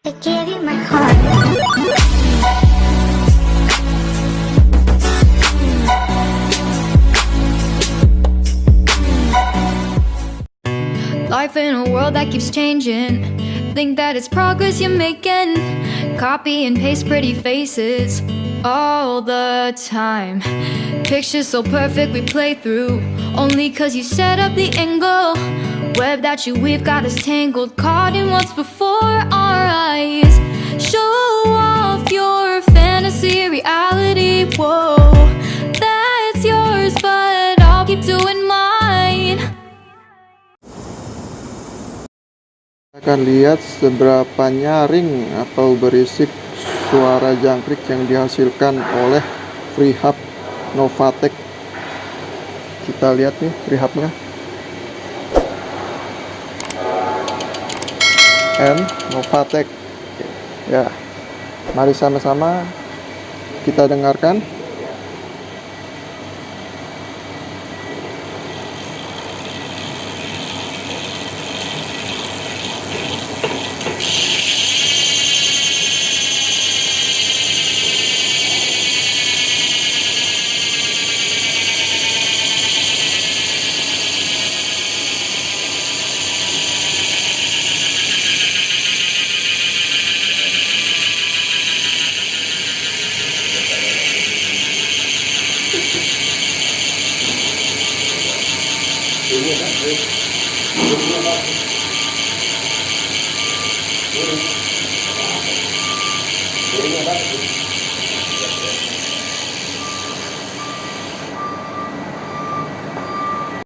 I give you my heart. Life in a world that keeps changing. Think that it's progress you're making. Copy and paste pretty faces all the time. Pictures so perfect we play through, only cause you set up the angle. Web that you weave got us tangled, caught in what's before our eyes. Show off your fantasy reality, whoa, that's yours, but I'll keep doing mine. Akan lihat seberapa nyaring atau berisik suara jangkrik yang dihasilkan oleh Freehub NOVATEC. Kita lihat nih Freehubnya. NOVATEC. Ya, mari sama-sama kita dengarkan.